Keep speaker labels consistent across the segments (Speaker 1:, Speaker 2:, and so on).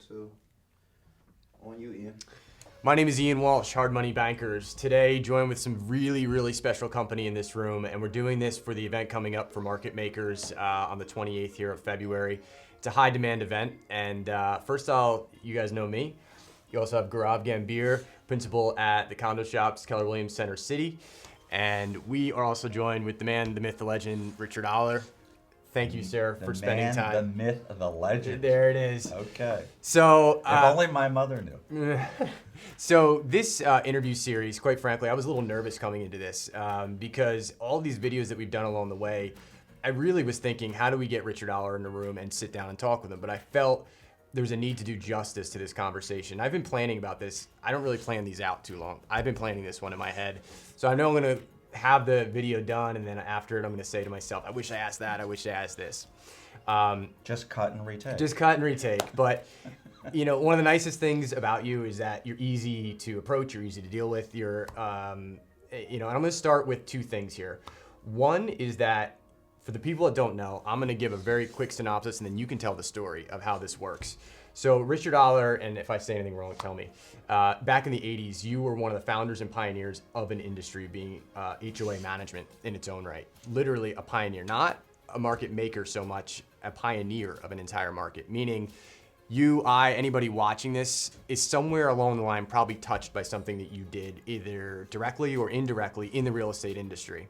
Speaker 1: So, on you, Ian.
Speaker 2: My name is Ian Walsh, Hard Money Bankers. Today, joined with some really, really special company in this room, and we're doing this for the event coming up for market makers on the 28th here of February. It's a high-demand event, and first you guys know me. You also have Gaurav Gambhir, principal at the condo shops Keller Williams Center City, and we are also joined with the man, the myth, the legend, Richard Oller. Thank you, sir, for spending time.
Speaker 3: The myth, the legend.
Speaker 2: There it is.
Speaker 3: Okay.
Speaker 2: So,
Speaker 3: if only my mother knew.
Speaker 2: So this interview series, quite frankly, I was a little nervous coming into this because all these videos that we've done along the way, I really was thinking, how do we get Richard Oller in the room and sit down and talk with him? But I felt there was a need to do justice to this conversation. I've been planning about this. I don't really plan these out too long. I've been planning this one in my head. So I know I'm going to have the video done, and then after it, I'm going to say to myself, I wish I asked that. I wish I asked this.
Speaker 3: Just cut and retake.
Speaker 2: Just cut and retake. But you know, one of the nicest things about you is that you're easy to approach, you're easy to deal with. You're, and I'm going to start with two things here. One is that for the people that don't know, I'm going to give a very quick synopsis, and then you can tell the story of how this works. So Richard Oller, and if I say anything wrong, tell me. Back in the 80s, you were one of the founders and pioneers of an industry being HOA management in its own right. Literally a pioneer, not a market maker so much, a pioneer of an entire market, meaning you, anybody watching this is somewhere along the line probably touched by something that you did either directly or indirectly in the real estate industry.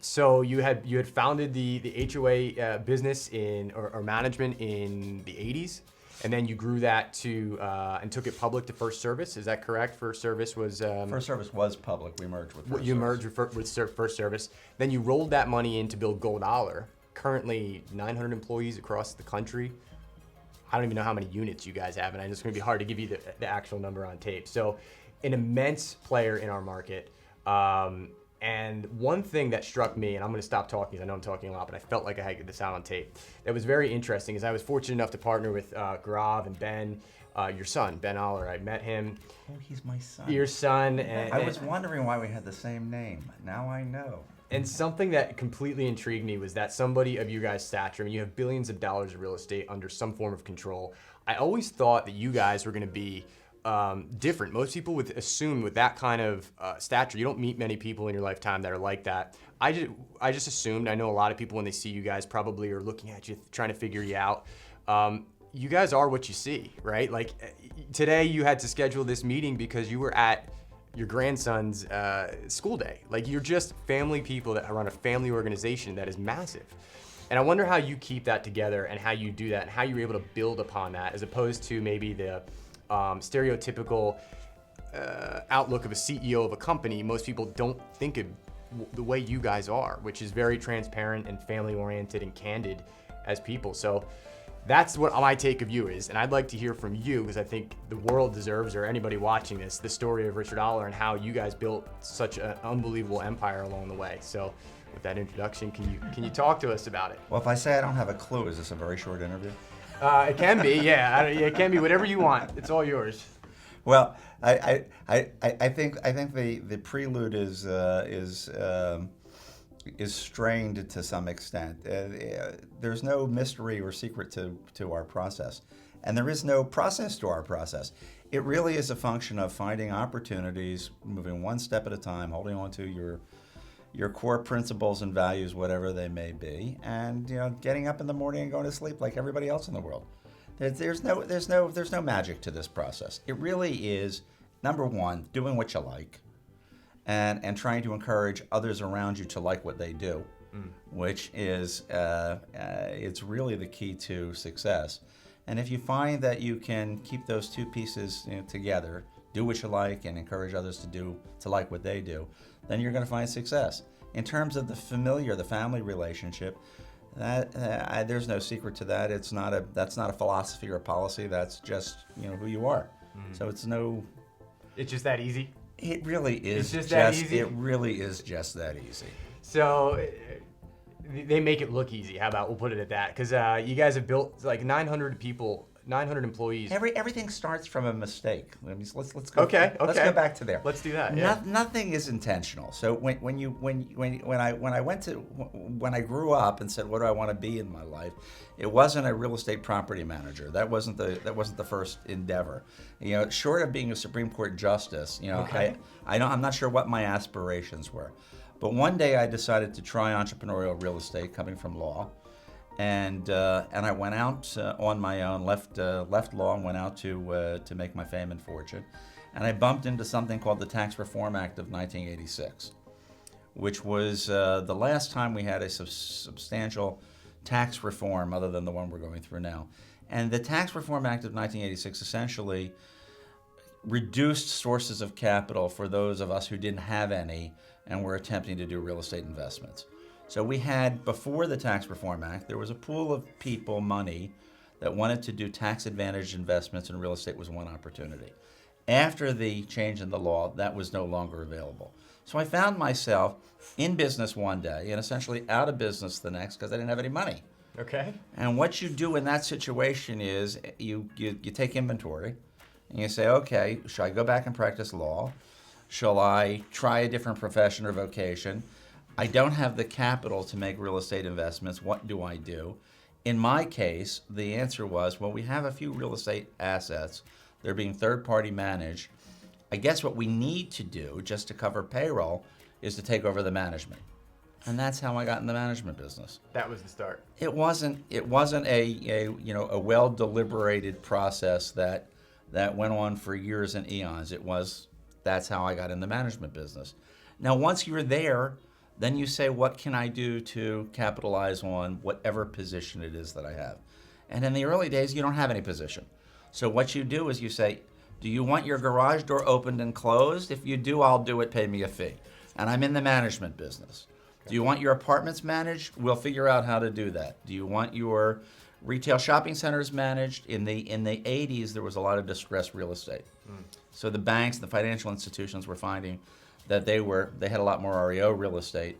Speaker 2: So you had founded the HOA business or management in the 80s, and then you grew that to and took it public to First Service. Is that correct? First Service was
Speaker 3: First Service was public. We merged with First Service.
Speaker 2: You merged with First Service. Then you rolled that money in to build Gold Oller. Currently 900 employees across the country. I don't even know how many units you guys have, and it's going to be hard to give you the actual number on tape. So an immense player in our market. And one thing that struck me, and I'm going to stop talking because I know I'm talking a lot, but I felt like I had to get this out on tape. That was very interesting is I was fortunate enough to partner with Gaurav and Ben, your son, Ben Oller. I met him.
Speaker 3: Oh, he's my son.
Speaker 2: Your son. And,
Speaker 3: I was wondering why we had the same name. Now I know.
Speaker 2: And something that completely intrigued me was that somebody of you guys' stature, I mean, you have billions of dollars of real estate under some form of control. I always thought that you guys were going to be different. Most people would assume with that kind of stature, you don't meet many people in your lifetime that are like that. I just assumed, I know a lot of people when they see you guys probably are looking at you, trying to figure you out. You guys are what you see, right? Like today you had to schedule this meeting because you were at your grandson's school day. Like you're just family people that run a family organization that is massive. And I wonder how you keep that together and how you do that and how you're able to build upon that as opposed to maybe the stereotypical outlook of a CEO of a company. Most people don't think of the way you guys are, which is very transparent and family oriented and candid as people. So that's what my take of you is. And I'd like to hear from you because I think the world deserves, or anybody watching this, the story of Richard Oller and how you guys built such an unbelievable empire along the way. So with that introduction, can you talk to us about it?
Speaker 3: Well, if I say I don't have a clue, is this a very short interview?
Speaker 2: It can be, yeah. It can be whatever you want. It's all yours.
Speaker 3: Well, I think the prelude is strained to some extent. There's no mystery or secret to our process, and there is no process to our process. It really is a function of finding opportunities, moving one step at a time, holding on to your core principles and values, whatever they may be, and getting up in the morning and going to sleep like everybody else in the world. There's no magic to this process. It really is, number one, doing what you like, and trying to encourage others around you to like what they do, which is it's really the key to success. And if you find that you can keep those two pieces together, do what you like and encourage others to like what they do, then you're going to find success. In terms of the family relationship, there's no secret to that. That's not a philosophy or a policy. That's just who you are. So it's
Speaker 2: just that easy.
Speaker 3: It really is.
Speaker 2: It's just that easy.
Speaker 3: It really is just that easy.
Speaker 2: So they make it look easy. How about we'll put it at that? Because you guys have built like 900 900 employees.
Speaker 3: Everything starts from a mistake. Let's go.
Speaker 2: Okay.
Speaker 3: Let's go back to there.
Speaker 2: Let's do that. Yeah.
Speaker 3: Nothing is intentional. So when I grew up and said, what do I want to be in my life? It wasn't a real estate property manager. That wasn't the first endeavor. Short of being a Supreme Court justice,
Speaker 2: Okay.
Speaker 3: I'm not sure what my aspirations were. But one day I decided to try entrepreneurial real estate, coming from law. And I went out on my own, left law and went out to make my fame and fortune. And I bumped into something called the Tax Reform Act of 1986, which was the last time we had a substantial tax reform other than the one we're going through now. And the Tax Reform Act of 1986 essentially reduced sources of capital for those of us who didn't have any and were attempting to do real estate investments. So we had, before the Tax Reform Act, there was a pool of people, money, that wanted to do tax-advantaged investments, and real estate was one opportunity. After the change in the law, that was no longer available. So I found myself in business one day and essentially out of business the next because I didn't have any money.
Speaker 2: Okay.
Speaker 3: And what you do in that situation is you take inventory and you say, okay, shall I go back and practice law? Shall I try a different profession or vocation? I don't have the capital to make real estate investments. What do I do? In my case, the answer was, well, we have a few real estate assets. They're being third-party managed. I guess what we need to do, just to cover payroll, is to take over the management. And that's how I got in the management business.
Speaker 2: That was the start.
Speaker 3: It wasn't a well-deliberated process that went on for years and eons. That's how I got in the management business. Now, once you're there, then you say, what can I do to capitalize on whatever position it is that I have? And in the early days, you don't have any position. So what you do is you say, do you want your garage door opened and closed? If you do, I'll do it, pay me a fee. And I'm in the management business. Okay. Do you want your apartments managed? We'll figure out how to do that. Do you want your retail shopping centers managed? In the 80s, there was a lot of distressed real estate. So the banks, the financial institutions were finding that they had a lot more REO real estate,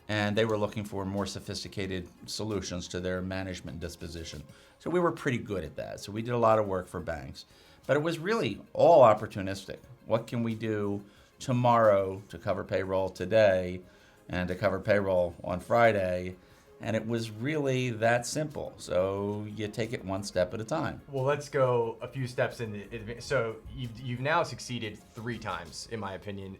Speaker 3: and they were looking for more sophisticated solutions to their management disposition. So we were pretty good at that. So we did a lot of work for banks. But it was really all opportunistic. What can we do tomorrow to cover payroll today and to cover payroll on Friday? And it was really that simple. So you take it one step at a time.
Speaker 2: Well, let's go a few steps in. So you've now succeeded 3 times, in my opinion.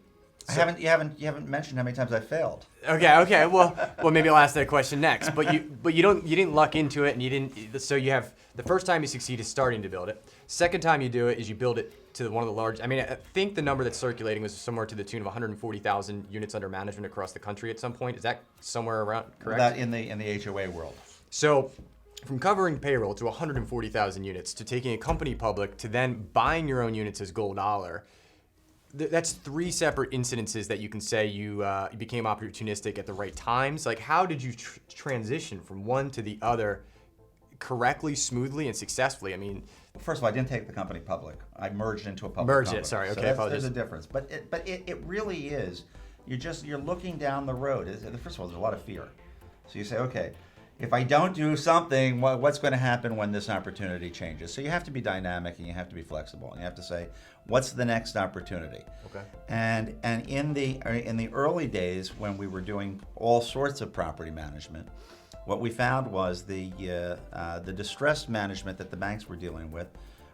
Speaker 2: So,
Speaker 3: you haven't mentioned how many times I failed.
Speaker 2: Okay. Well, maybe I'll ask that question next. But you didn't luck into it, and you didn't. So you have the first time you succeed is starting to build it. Second time you do it is you build it to one of the large. I mean, I think the number that's circulating was somewhere to the tune of 140,000 units under management across the country at some point. Is that somewhere around correct?
Speaker 3: That in the HOA world.
Speaker 2: So, from covering payroll to 140,000 units to taking a company public to then buying your own units as Gold Oller. That's 3 separate incidences that you can say you became opportunistic at the right times. Like, how did you transition from one to the other correctly, smoothly, and successfully? I mean,
Speaker 3: first of all, I didn't take the company public. I merged into a public
Speaker 2: merged
Speaker 3: company.
Speaker 2: it. Sorry. Okay.
Speaker 3: So there's a difference, but it really is. You're looking down the road. First of all, there's a lot of fear. So you say, okay, if I don't do something, what's going to happen when this opportunity changes? So you have to be dynamic and you have to be flexible, and you have to say, what's the next opportunity?
Speaker 2: Okay.
Speaker 3: And in the early days when we were doing all sorts of property management, what we found was the distressed management that the banks were dealing with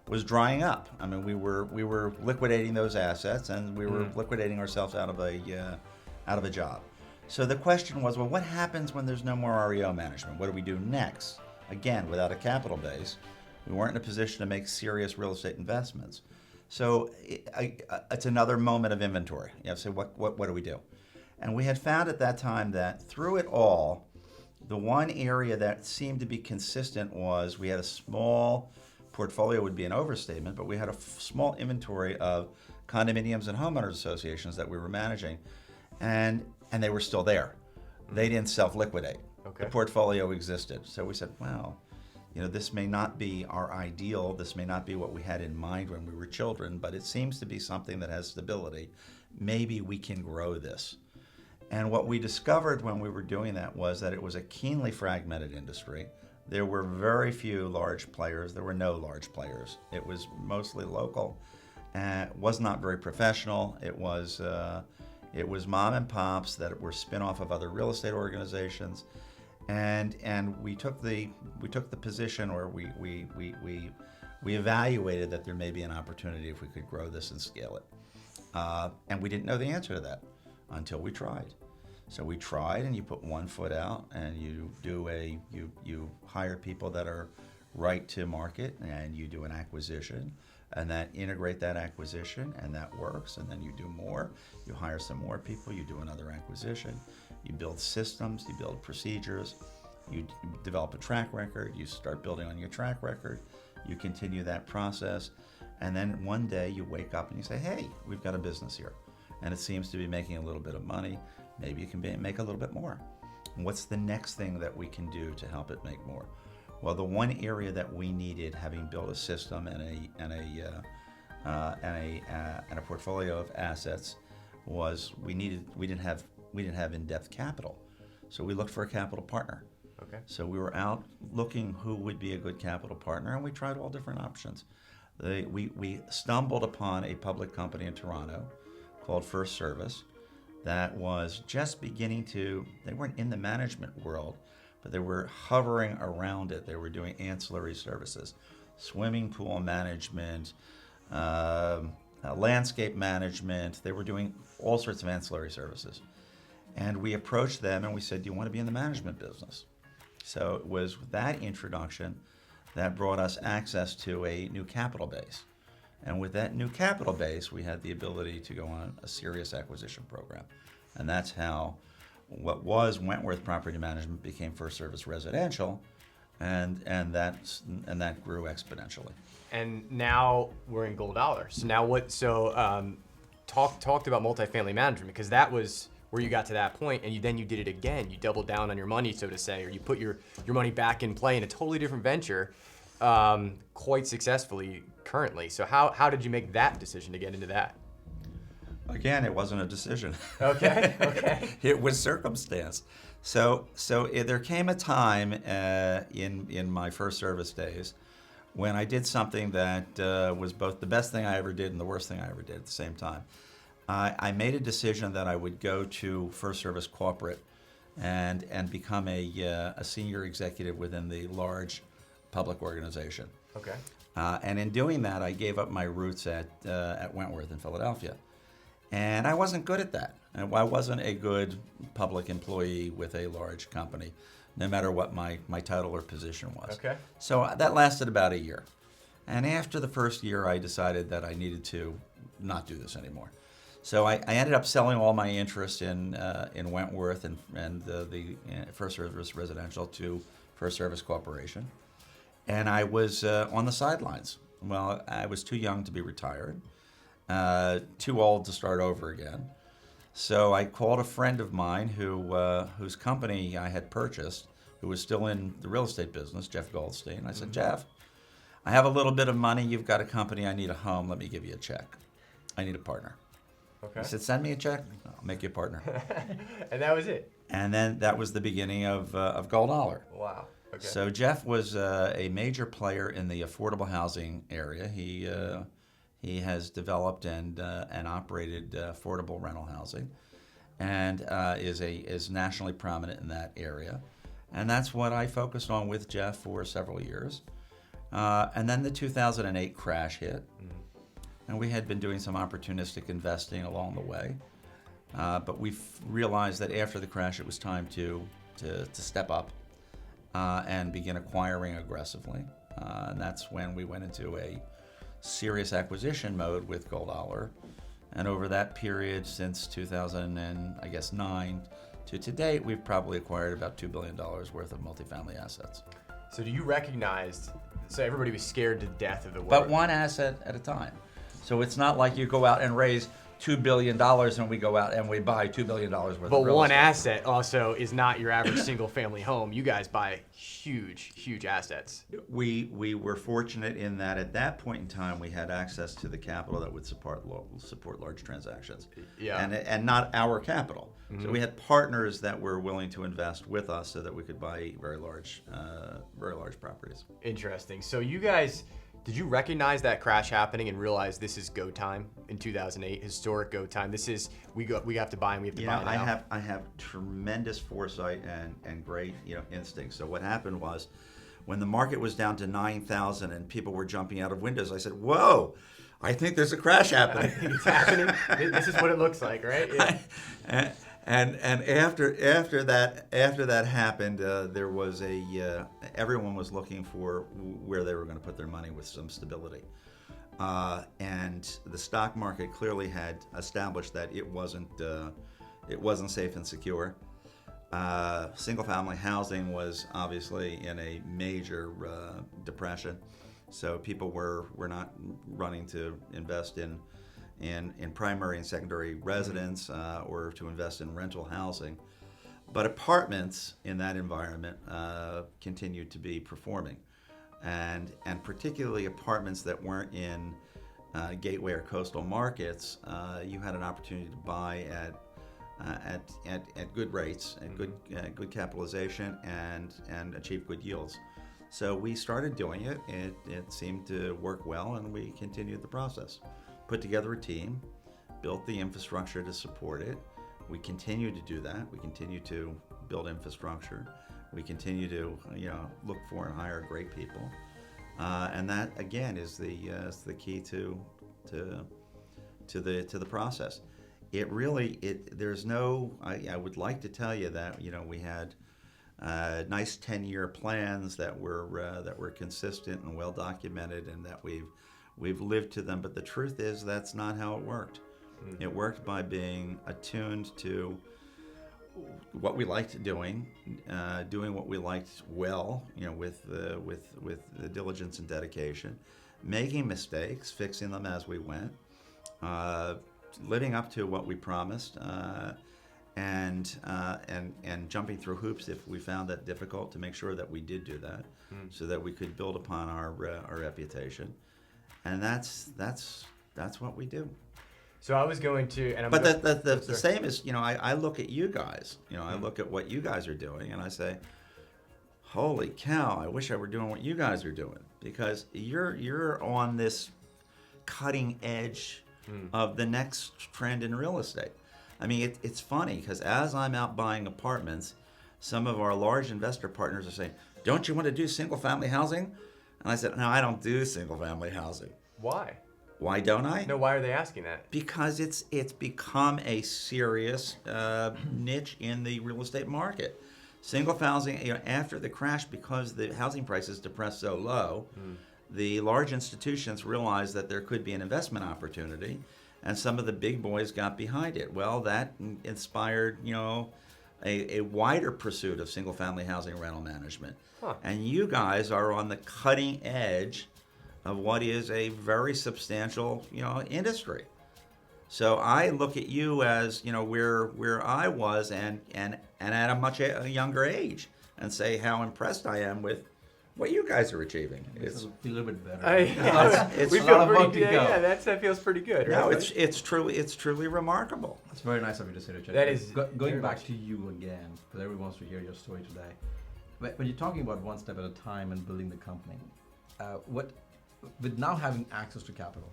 Speaker 3: was drying up. I mean, we were liquidating those assets, and we were liquidating ourselves out of a job. So the question was, well, what happens when there's no more REO management? What do we do next? Again, without a capital base, we weren't in a position to make serious real estate investments. So it's another moment of inventory. You have to say, what do we do? And we had found at that time that through it all, the one area that seemed to be consistent was we had a small portfolio, would be an overstatement, but we had a small inventory of condominiums and homeowners associations that we were managing, and they were still there. They didn't self-liquidate.
Speaker 2: Okay.
Speaker 3: The portfolio existed. So we said, well, this may not be our ideal. This may not be what we had in mind when we were children, but it seems to be something that has stability. Maybe we can grow this. And what we discovered when we were doing that was that it was a keenly fragmented industry. There were very few large players. There were no large players. It was mostly local, and was not very professional. It was mom and pops that were spin-off of other real estate organizations, and we took the position, or we evaluated that there may be an opportunity if we could grow this and scale it, and we didn't know the answer to that until we tried. So we tried, and you put one foot out, and you hire people that are right to market, and you do an acquisition, and that integrate that acquisition, and that works, and then you do more. You hire some more people, you do another acquisition, you build systems, you build procedures, you develop a track record, you start building on your track record, you continue that process, and then one day you wake up and you say, hey, we've got a business here, and it seems to be making a little bit of money. Maybe you can make a little bit more. What's the next thing that we can do to help it make more? Well, the one area that we needed, having built a system and a portfolio of assets, was we didn't have in-depth capital, so we looked for a capital partner.
Speaker 2: Okay.
Speaker 3: So we were out looking who would be a good capital partner, and we tried all different options. We stumbled upon a public company in Toronto called First Service that was just beginning to, they weren't in the management world, but they were hovering around it. They were doing ancillary services, swimming pool management, landscape management. They were doing all sorts of ancillary services. And we approached them and we said, do you want to be in the management business? So it was that introduction that brought us access to a new capital base. And with that new capital base, we had the ability to go on a serious acquisition program. And that's how what was Wentworth Property Management became First Service Residential, and that grew exponentially.
Speaker 2: And now we're in Gold Oller. So now what? So talked about multifamily management, because that was where you got to that point, and then you did it again. You doubled down on your money, so to say, or you put your money back in play in a totally different venture, quite successfully currently. So how did you make that decision to get into that?
Speaker 3: Again, it wasn't a decision.
Speaker 2: Okay.
Speaker 3: It was circumstance. So there came a time in my First Service days when I did something that was both the best thing I ever did and the worst thing I ever did at the same time. I made a decision that I would go to First Service Corporate and become a senior executive within the large public organization.
Speaker 2: Okay.
Speaker 3: And in doing that, I gave up my roots at Wentworth in Philadelphia. And I wasn't good at that. And I wasn't a good public employee with a large company, no matter what my title or position was.
Speaker 2: Okay.
Speaker 3: So that lasted about a year. And after the first year, I decided that I needed to not do this anymore. So I ended up selling all my interest in Wentworth and the First Service Residential to First Service Corporation. And I was on the sidelines. Well, I was too young to be retired, too old to start over again. So I called a friend of mine whose company I had purchased, who was still in the real estate business, Jeff Goldstein. I said, Jeff, I have a little bit of money. You've got a company. I need a home. Let me give you a check. I need a partner.
Speaker 2: Okay.
Speaker 3: He said, send me a check. I'll make you a partner.
Speaker 2: And that was it.
Speaker 3: And then that was the beginning of Gold Oller.
Speaker 2: Wow. Okay.
Speaker 3: So Jeff was a major player in the affordable housing area. He has developed and operated affordable rental housing, and is nationally prominent in that area. And that's what I focused on with Jeff for several years. And then the 2008 crash hit, and we had been doing some opportunistic investing along the way. But we realized that after the crash, it was time to step up and begin acquiring aggressively. And that's when we went into a serious acquisition mode with Gold Oller. And over that period, since 2009 to today, we've probably acquired about $2 billion worth of multifamily assets.
Speaker 2: So do you recognize, so everybody was scared to death of the word.
Speaker 3: But one asset at a time. So it's not like you go out and raise $2 billion and we go out and we buy $2 billion worth
Speaker 2: But
Speaker 3: of real
Speaker 2: one
Speaker 3: estate.
Speaker 2: asset also is not your average single-family home. You guys buy huge assets.
Speaker 3: We were fortunate in that at that point in time we had access to the capital that would support large transactions.
Speaker 2: Yeah.
Speaker 3: And not our capital. So we had partners that were willing to invest with us so that we could buy very large properties.
Speaker 2: Interesting. So you guys, did you recognize that crash happening and realize this is go time in 2008, historic go time? This is we have to buy and we have to buy now.
Speaker 3: I have tremendous foresight and great instincts. So what happened was, when the market was down to 9,000 and people were jumping out of windows, I said, "Whoa, I think there's a crash happening."
Speaker 2: I think it's happening. This is what it looks like, right? Yeah.
Speaker 3: And after that happened, there was everyone was looking for where they were going to put their money with some stability, and the stock market clearly had established that it wasn't safe and secure. Single-family housing was obviously in a major depression, so people were not running to invest in primary and secondary residence or to invest in rental housing. But apartments in that environment continued to be performing. And particularly apartments that weren't in gateway or coastal markets, you had an opportunity to buy at good rates, and good capitalization, and achieve good yields. So we started doing it. It seemed to work well, and we continued the process. Put together a team, built the infrastructure to support it. We continue to do that. We continue to build infrastructure. We continue to look for and hire great people, and that again is the key to the process. It really there's no. I would like to tell you that we had nice 10-year plans that were consistent and well documented, and that we've lived to them, but the truth is that's not how it worked. Mm-hmm. It worked by being attuned to what we liked doing what we liked well, with the diligence and dedication, making mistakes, fixing them as we went, living up to what we promised, and jumping through hoops if we found that difficult, to make sure that we did do that, so that we could build upon our reputation. And that's what we do.
Speaker 2: So I was going to, and I'm.
Speaker 3: But the same is, I look at you guys. I look at what you guys are doing, and I say, "Holy cow! I wish I were doing what you guys are doing," because you're on this cutting edge of the next trend in real estate. I mean, it's funny because as I'm out buying apartments, some of our large investor partners are saying, "Don't you want to do single-family housing?" And I said, "No, I don't do single-family housing."
Speaker 2: Why?
Speaker 3: Why don't I?
Speaker 2: No, why are they asking that?
Speaker 3: Because it's become a serious niche in the real estate market. Single housing, after the crash, because the housing prices depressed so low, the large institutions realized that there could be an investment opportunity, and some of the big boys got behind it. Well, that inspired, a wider pursuit of single-family housing rental management. Huh. And you guys are on the cutting edge of what is a very substantial, industry. So I look at you as, where I was, and at a much younger age, and say how impressed I am with what you guys are achieving.
Speaker 4: It's a little bit better.
Speaker 2: We feel pretty good. Yeah, that feels pretty good.
Speaker 3: No,
Speaker 2: right?
Speaker 3: it's truly remarkable.
Speaker 4: It's very nice of you to say, Richard.
Speaker 2: That is
Speaker 4: going back to you again, because everyone wants to hear your story today. But when you're talking about one step at a time and building the company, with now having access to capital,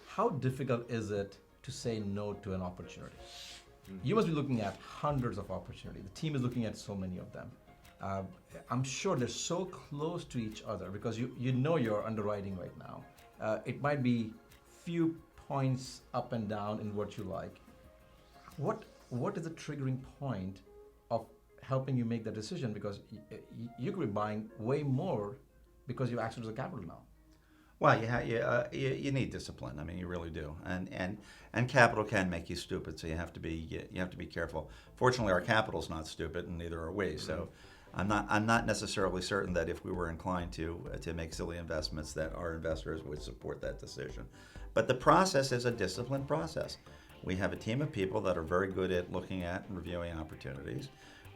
Speaker 4: how difficult is it to say no to an opportunity? You must be looking at hundreds of opportunities. The team is looking at so many of them. I'm sure they're so close to each other because you know your underwriting right now. It might be few points up and down in what you like. What is the triggering point of helping you make that decision? Because you could be buying way more because you have access to the capital now.
Speaker 3: Well, you need discipline. I mean, you really do, and capital can make you stupid. So you have to be careful. Fortunately, our capital's not stupid, and neither are we. So, I'm not necessarily certain that if we were inclined to make silly investments, that our investors would support that decision. But the process is a disciplined process. We have a team of people that are very good at looking at and reviewing opportunities.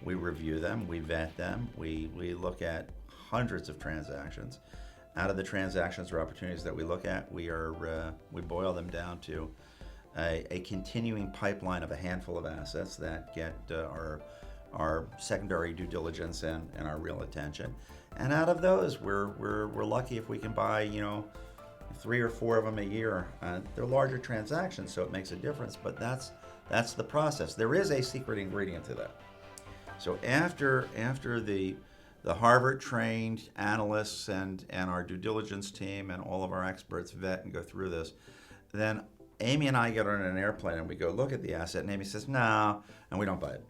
Speaker 3: We review them, we vet them, we look at hundreds of transactions. Out of the transactions or opportunities that we look at, we boil them down to a continuing pipeline of a handful of assets that get our secondary due diligence and our real attention. And out of those, we're lucky if we can buy 3 or 4 of them a year. They're larger transactions, so it makes a difference. But that's the process. There is a secret ingredient to that. So after the Harvard-trained analysts and our due diligence team and all of our experts vet and go through this, then Amy and I get on an airplane and we go look at the asset, and Amy says, "No," and we don't buy it.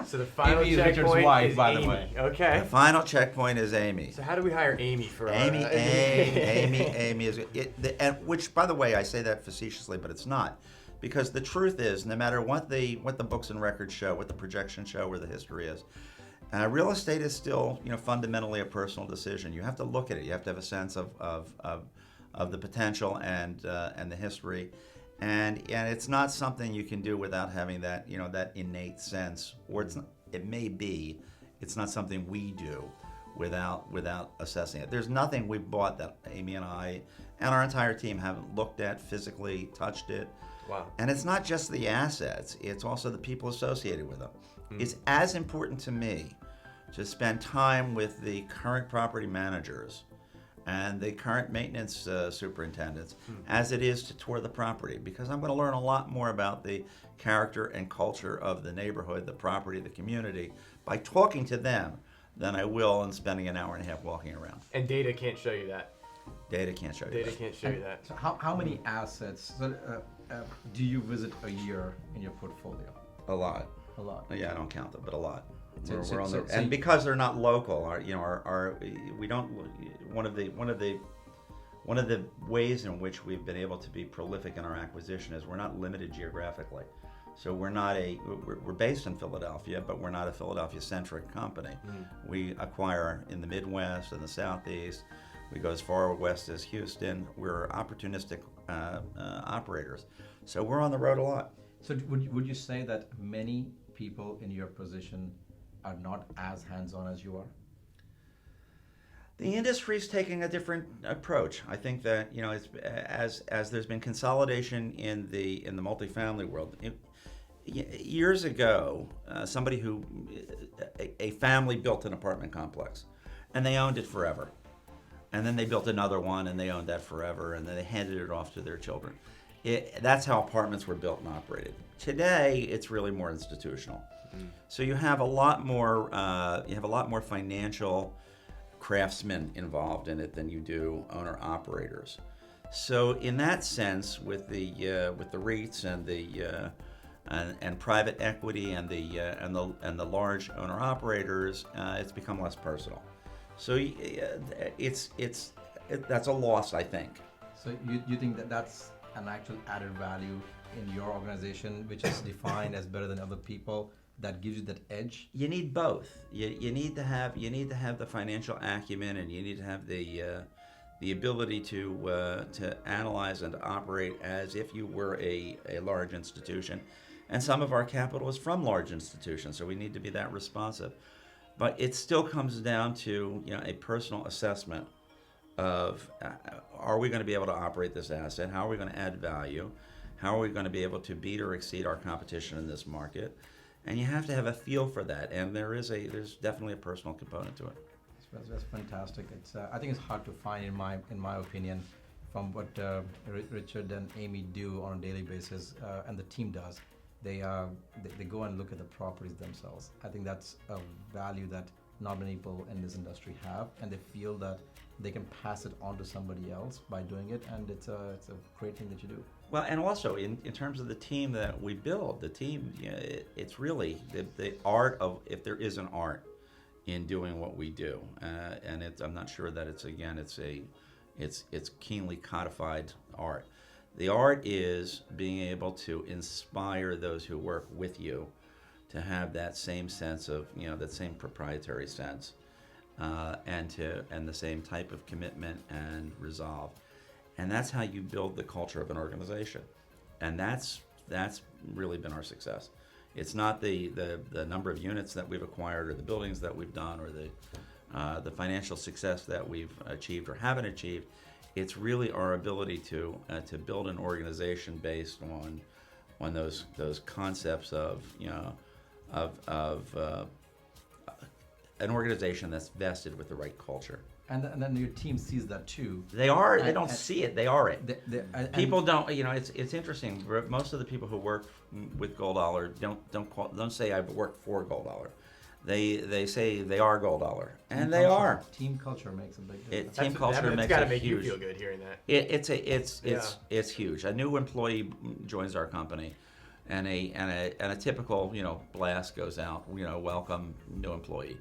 Speaker 2: So the final
Speaker 4: Amy is Richard's
Speaker 2: checkpoint
Speaker 4: wife,
Speaker 2: is
Speaker 4: by the
Speaker 2: Amy.
Speaker 4: way.
Speaker 2: Okay.
Speaker 3: The final checkpoint is Amy.
Speaker 2: So how do we hire Amy for
Speaker 3: Amy
Speaker 2: our...
Speaker 3: is and which, by the way, I say that facetiously, but it's not, because the truth is, no matter what the books and records show, what the projections show, where the history is, real estate is still fundamentally a personal decision. You have to look at it. You have to have a sense of the potential and the history, and it's not something you can do without having that that innate sense, or it may be. It's not something we do without assessing it. There's nothing we've bought that Amy and I and our entire team haven't looked at, physically touched it.
Speaker 2: Wow.
Speaker 3: And it's not just the assets, it's also the people associated with them. It's as important to me to spend time with the current property managers and the current maintenance superintendents as it is to tour the property, because I'm going to learn a lot more about the character and culture of the neighborhood, the property, the community by talking to them than I will in spending an hour and a half walking around.
Speaker 2: And data can't show you that.
Speaker 3: Data can't show you
Speaker 2: Data
Speaker 3: that.
Speaker 2: can't show you that.
Speaker 4: So how many assets do you visit a year in your portfolio?
Speaker 3: A lot.
Speaker 4: A lot.
Speaker 3: Yeah, I don't count them, but a lot.
Speaker 4: So-
Speaker 3: We're on
Speaker 4: so-
Speaker 3: the,
Speaker 4: so
Speaker 3: and
Speaker 4: you-
Speaker 3: because they're not local, we don't. One of the ways in which we've been able to be prolific in our acquisition is we're not limited geographically. So we're based in Philadelphia, but we're not a Philadelphia-centric company. We acquire in the Midwest and the Southeast. We go as far west as Houston. We're opportunistic operators. So we're on the road a lot.
Speaker 4: So would you say that many people in your position are not as hands-on as you are?
Speaker 3: The industry's taking a different approach. I think that it's as there's been consolidation in the multifamily world. Years ago, a family built an apartment complex, and they owned it forever. And then they built another one, and they owned that forever, and then they handed it off to their children. That's how apartments were built and operated. Today, it's really more institutional. So you have a lot more financial craftsmen involved in it than you do owner operators. So in that sense, with the REITs and private equity and the large owner operators, it's become less personal. So that's a loss, I think.
Speaker 4: So you think that that's an actual added value in your organization, which is defined as better than other people, that gives you that edge?
Speaker 3: You need both. You need to have the financial acumen, and you need to have the ability to analyze and to operate as if you were a large institution. And some of our capital is from large institutions, so we need to be that responsive. But it still comes down to a personal assessment of are we going to be able to operate this asset? How are we going to add value? How are we going to be able to beat or exceed our competition in this market? And you have to have a feel for that, and there's definitely a personal component to it.
Speaker 4: That's fantastic. I think it's hard to find, in my opinion, from what Richard and Amy do on a daily basis, and the team does. They go and look at the properties themselves. I think that's a value that not many people in this industry have, and they feel that they can pass it on to somebody else by doing it, and it's a great thing that you do.
Speaker 3: Well, and also in terms of the team that we build, the team, it's really the art of, if there is an art in doing what we do, and I'm not sure that it's keenly codified art. The art is being able to inspire those who work with you to have that same sense of, that same proprietary sense, and the same type of commitment and resolve. And that's how you build the culture of an organization. And that's really been our success. It's not the number of units that we've acquired or the buildings that we've done or the financial success that we've achieved or haven't achieved. It's really our ability to build an organization based on those concepts of an organization that's vested with the right culture.
Speaker 4: And then your team sees that too.
Speaker 3: They are. They don't see it. They are it. People
Speaker 4: and
Speaker 3: don't. It's interesting. Most of the people who work with Gold Oller don't say I've worked for Gold Oller. They say they are Gold Oller, and they are.
Speaker 4: Team culture makes a big difference.
Speaker 3: Team culture makes
Speaker 2: it's got to
Speaker 3: it
Speaker 2: make
Speaker 3: huge.
Speaker 2: you feel good hearing that.
Speaker 3: It's huge. A new employee joins our company, and a typical blast goes out. Welcome new employee.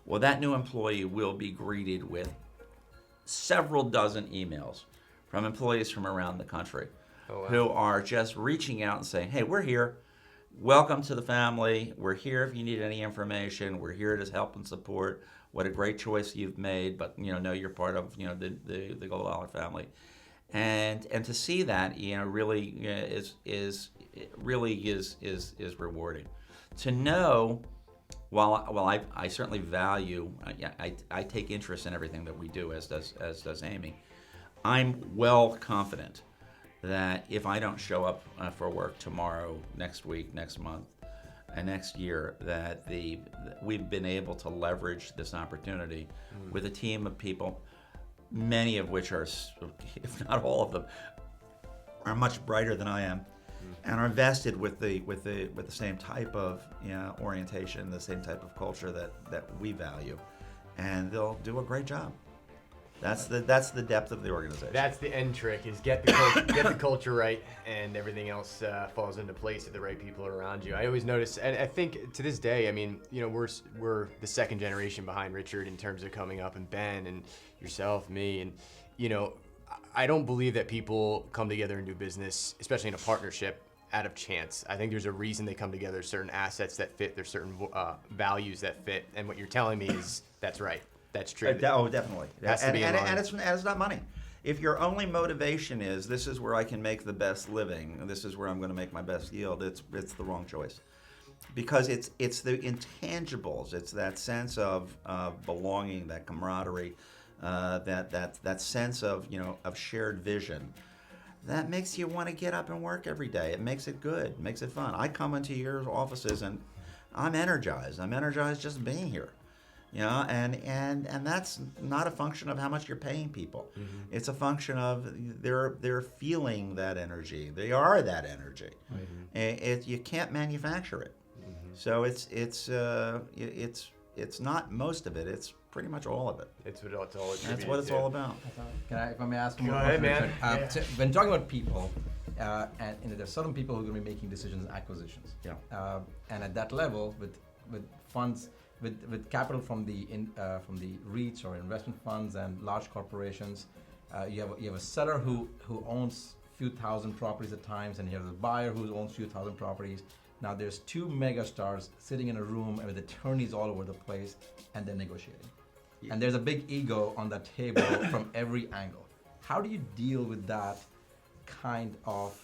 Speaker 3: Well, that new employee will be greeted with several dozen emails from employees from around the country who are just reaching out and saying, hey, we're here. Welcome to the family. We're here if you need any information. We're here to help and support. What a great choice you've made, but know you're part of the Gold Oller family. And to see that really is rewarding. To know while I certainly value, I take interest in everything that we do, as does Amy. I'm well confident that if I don't show up for work tomorrow, next week, next month, and next year, that we've been able to leverage this opportunity with a team of people, many of which are, if not all of them, are much brighter than I am. And are vested with the same type of orientation, the same type of culture that we value, and they'll do a great job. That's the depth of the organization. That's
Speaker 2: the end trick: is get the culture right, and everything else falls into place if the right people are around you. I always notice, and I think to this day, we're the second generation behind Richard in terms of coming up, and Ben and yourself, me, and I don't believe that people come together and do business, especially in a partnership, out of chance. I think there's a reason they come together, certain assets that fit, there's certain values that fit, and what you're telling me is that's right. That's true.
Speaker 3: Definitely.
Speaker 2: And
Speaker 3: it's not money. If your only motivation is this is where I can make the best living, this is where I'm going to make my best yield, it's the wrong choice. Because it's the intangibles, it's that sense of belonging, that camaraderie, that sense of of shared vision that makes you want to get up and work every day. It makes it good, makes it fun. I come into your offices and I'm energized. I'm energized just being here, and that's not a function of how much you're paying people. Mm-hmm. It's a function of they're feeling that energy. They are that energy. Mm-hmm. You can't manufacture it. Mm-hmm. So it's not most of it. It's pretty much all of it.
Speaker 2: It's what it's all attributed
Speaker 3: That's what it's all about.
Speaker 4: If I may ask
Speaker 2: you? Go ahead, man.
Speaker 4: So when talking about people, and there's certain people who are going to be making decisions, acquisitions.
Speaker 3: Yeah.
Speaker 4: And at that level, with funds, with capital from the REITs or investment funds and large corporations, you have a seller who owns few thousand properties at times, and you have a buyer who owns few thousand properties. Now there's two megastars sitting in a room with attorneys all over the place, and they're negotiating. And there's a big ego on that table from every angle. How do you deal with that kind of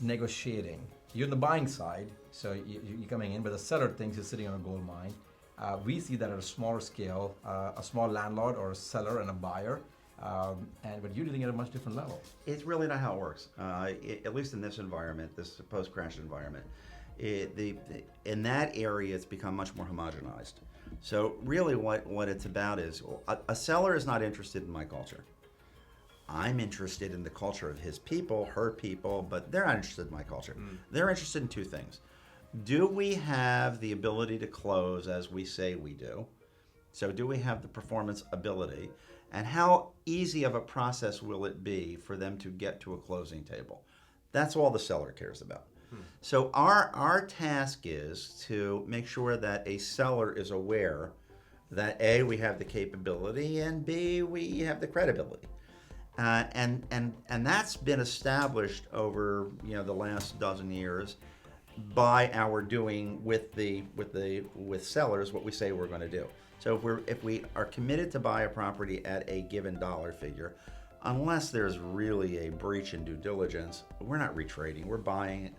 Speaker 4: negotiating? You're on the buying side, so you're coming in, but the seller thinks he's sitting on a gold mine. We see that at a smaller scale, a small landlord or a seller and a buyer, but you're dealing at a much different level.
Speaker 3: It's really not how it works, at least in this environment, this post-crash environment. In that area, it's become much more homogenized. So really what it's about is, a seller is not interested in my culture. I'm interested in the culture of his people, her people, but they're not interested in my culture. They're interested in two things. Do we have the ability to close as we say we do? So do we have the performance ability? And how easy of a process will it be for them to get to a closing table? That's all the seller cares about. So our task is to make sure that a seller is aware that A, we have the capability, and B, we have the credibility. And that's been established over the last dozen years by our doing with sellers what we say we're going to do. So if we are committed to buy a property at a given dollar figure, unless there's really a breach in due diligence, we're not retrading. We're buying it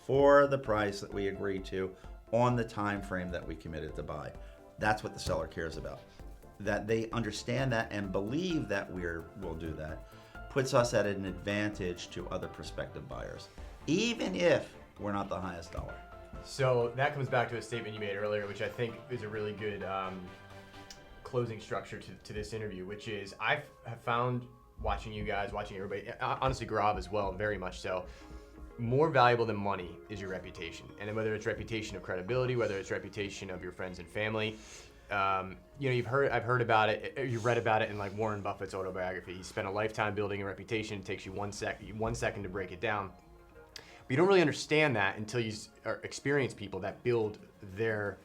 Speaker 3: for the price that we agreed to on the time frame that we committed to buy. That's what the seller cares about. That they understand that and believe that we'll do that puts us at an advantage to other prospective buyers, even if we're not the highest dollar.
Speaker 2: So that comes back to a statement you made earlier, which I think is a really good closing structure to this interview, which is I have found watching you guys, watching everybody, honestly Gaurav as well, very much so, more valuable than money is your reputation. And then whether it's reputation of credibility, whether it's reputation of your friends and family, I've heard about it, you've read about it in like Warren Buffett's autobiography. He spent a lifetime building a reputation. It takes you 1 second to break it down. But you don't really understand that until you experience people that build their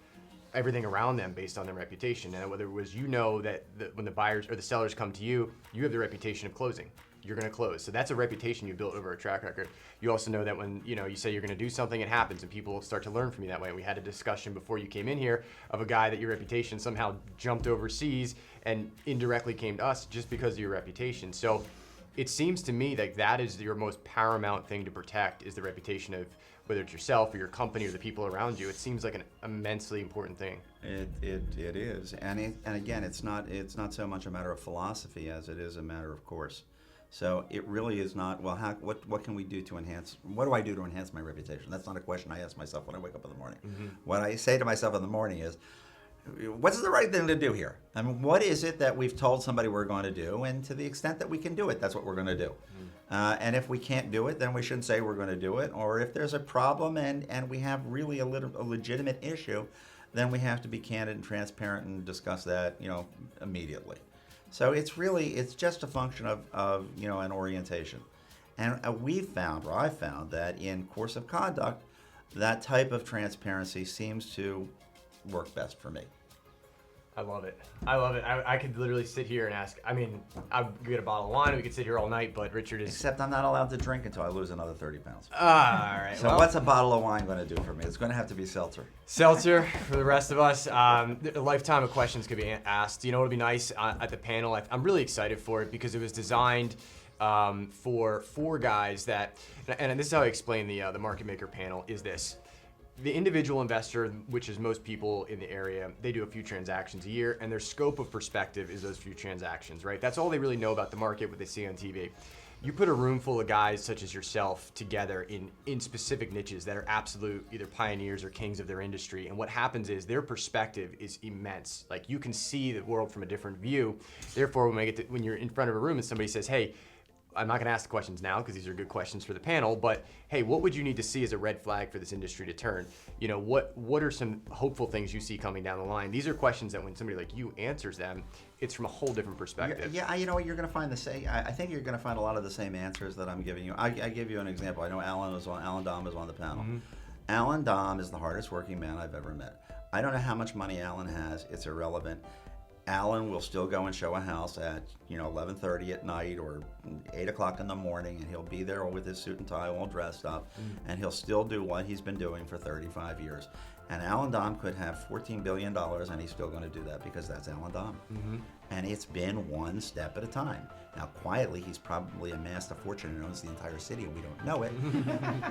Speaker 2: everything around them based on their reputation. And whether it was, that when the buyers or the sellers come to you, you have the reputation of closing. You're going to close. So that's a reputation you built over a track record. You also know that when you say you're going to do something, it happens, and people start to learn from you that way. We had a discussion before you came in here of a guy that your reputation somehow jumped overseas and indirectly came to us just because of your reputation. So it seems to me like that is your most paramount thing to protect, is the reputation of whether it's yourself or your company or the people around you. It seems like an immensely important thing.
Speaker 3: It is, and again, it's not so much a matter of philosophy as it is a matter of course. So it really is not, well, what can we do to enhance, what do I do to enhance my reputation? That's not a question I ask myself when I wake up in the morning. Mm-hmm. What I say to myself in the morning is, what's the right thing to do here? I mean, what is it that we've told somebody we're going to do? And to the extent that we can do it, that's what we're going to do. Mm-hmm. And if we can't do it, then we shouldn't say we're going to do it. Or if there's a problem and we have really a legitimate issue, then we have to be candid and transparent and discuss that, immediately. So it's just a function of an orientation. And I've found that in course of conduct, that type of transparency seems to work best for me.
Speaker 2: I love it. I could literally sit here and ask. I mean, I'd get a bottle of wine. We could sit here all night, but Richard is...
Speaker 3: Except I'm not allowed to drink until I lose another 30 pounds.
Speaker 2: All right.
Speaker 3: So what's a bottle of wine going to do for me? It's going to have to be seltzer.
Speaker 2: Seltzer for the rest of us. A lifetime of questions could be asked. It would be nice at the panel. I'm really excited for it because it was designed for 4 guys that... And this is how I explain the Market Maker panel, is this. The individual investor, which is most people in the area, they do a few transactions a year, and their scope of perspective is those few transactions, right? That's all they really know about the market, what they see on TV. You put a room full of guys such as yourself together in specific niches that are absolute either pioneers or kings of their industry, and what happens is their perspective is immense. Like, you can see the world from a different view. Therefore, when you're in front of a room and somebody says, hey, I'm not going to ask the questions now because these are good questions for the panel, but hey, what would you need to see as a red flag for this industry to turn? What are some hopeful things you see coming down the line? These are questions that when somebody like you answers them, it's from a whole different perspective.
Speaker 3: Yeah, you know what, you're going to find the same. I think you're going to find a lot of the same answers that I'm giving you. I give you an example. I know Alan Dom is on the panel. Mm-hmm. Alan Dom is the hardest working man I've ever met. I don't know how much money Alan has. It's irrelevant. Alan will still go and show a house at 11:30 at night or 8 o'clock in the morning, and he'll be there with his suit and tie all dressed up, and he'll still do what he's been doing for 35 years. And Alan Dom could have $14 billion, and he's still going to do that because that's Alan Dom. Mm-hmm. And it's been one step at a time. Now, quietly, he's probably amassed a fortune and owns the entire city, and we don't know it.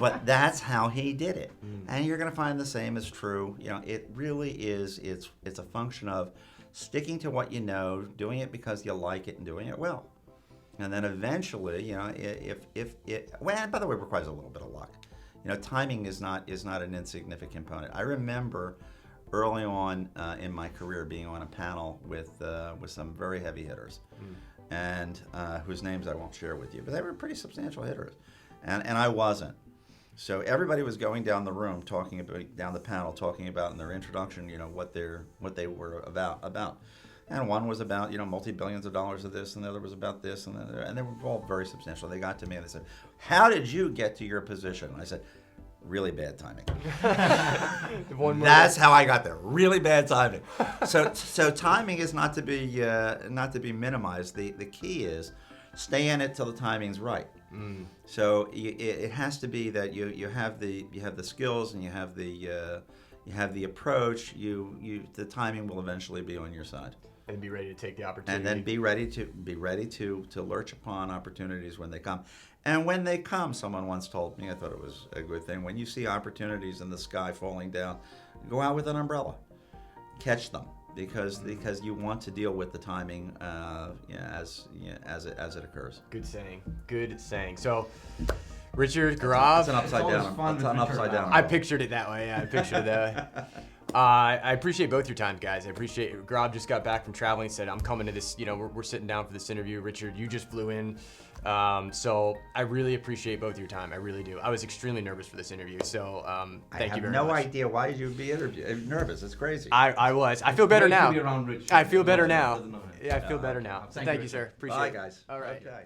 Speaker 3: But that's how he did it. And you're going to find the same is true. It really is. It's a function of sticking to what you know, doing it because you like it, and doing it well. And then eventually, if by the way, it requires a little bit of luck. Timing is not an insignificant component. I remember early on in my career being on a panel with some very heavy hitters, and whose names I won't share with you, but they were pretty substantial hitters, and I wasn't. So everybody was going down the room talking about in their introduction, what they were about. And one was about, multi-billions of dollars of this, and the other was about this, and they were all very substantial. They got to me and they said, "How did you get to your position?" And I said, "Really bad timing." That's how I got there. Really bad timing. So timing is not to be minimized. The key is stay in it till the timing's right. So it has to be that you have the skills and you have the approach. The timing will eventually be on your side.
Speaker 2: And be ready to take the opportunity.
Speaker 3: And then be ready to lurch upon opportunities when they come. And when they come, someone once told me, I thought it was a good thing, when you see opportunities in the sky falling down, go out with an umbrella, catch them, because you want to deal with the timing as it occurs.
Speaker 2: Good saying. Good saying. So, Richard, Gaurav.
Speaker 3: It's an upside down. It's an upside down.
Speaker 2: I pictured it that way. Yeah, I pictured it that way. I appreciate both your time, guys. I appreciate it. Gaurav just got back from traveling. Said, I'm coming to this. We're sitting down for this interview. Richard, you just flew in. So I really appreciate both your time. I really do. I was extremely nervous for this interview. So thank you very much.
Speaker 3: I have no idea why you'd be nervous. It's crazy.
Speaker 2: I was. I feel better
Speaker 4: Great to
Speaker 2: now.
Speaker 4: be around Rich.
Speaker 2: I feel better now.
Speaker 4: Doesn't know him.
Speaker 2: Yeah, I feel better now.
Speaker 4: Thank
Speaker 2: Thank
Speaker 4: you,
Speaker 2: you, sir.
Speaker 4: Richard.
Speaker 2: Appreciate
Speaker 3: Bye,
Speaker 2: it.
Speaker 3: guys.
Speaker 2: All right.
Speaker 3: Okay.